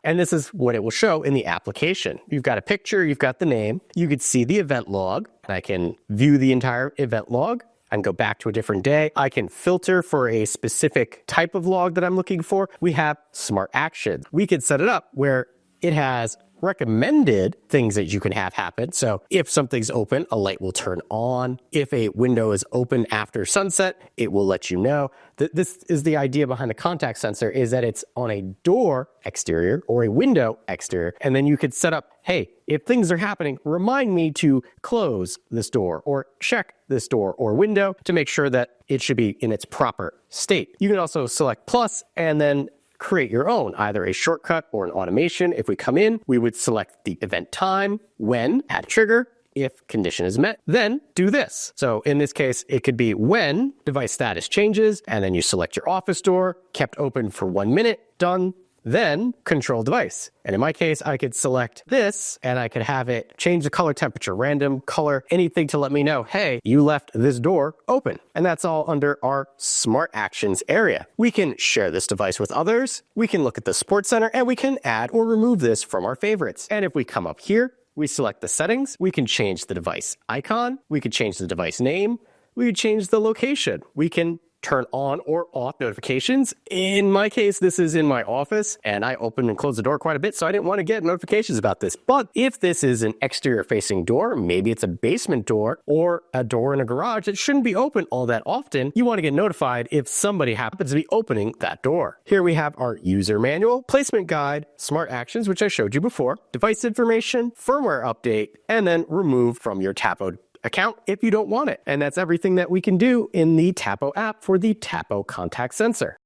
And this is what it will show in the application. You've got a picture, you've got the name, you could see the event log, and I can view the entire event log. I can go back to a different day. I can filter for a specific type of log that I'm looking for. We have smart actions. We could set it up where it has recommended things that you can have happen. So if something's open, a light will turn on. If a window is open after sunset, it will let you know. This is the idea behind the contact sensor, is that it's on a door exterior or a window exterior. And then you could set up, hey, if things are happening, remind me to close this door or check this door or window to make sure that it should be in its proper state. You can also select plus and then create your own, either a shortcut or an automation. If we come in, we would select the event time, when, add trigger, if condition is met, then do this. So in this case, it could be when device status changes, and then you select your office door, kept open for 1 minute, done, then control device. And in my case, I could select this and I could have it change the color temperature, random color, anything to let me know, hey, you left this door open. And that's all under our smart actions area. We can share this device with others. We can look at the support center and we can add or remove this from our favorites. And if we come up here, we select the settings, we can change the device icon, we could change the device name, we could change the location, we can turn on or off notifications. In my case, this is in my office and I open and close the door quite a bit, so I didn't want to get notifications about this. But if this is an exterior facing door, maybe it's a basement door or a door in a garage that shouldn't be open all that often, you want to get notified if somebody happens to be opening that door. Here we have our user manual, placement guide, smart actions, which I showed you before, device information, firmware update, and then remove from your Tapo account if you don't want it. And that's everything that we can do in the Tapo app for the Tapo contact sensor.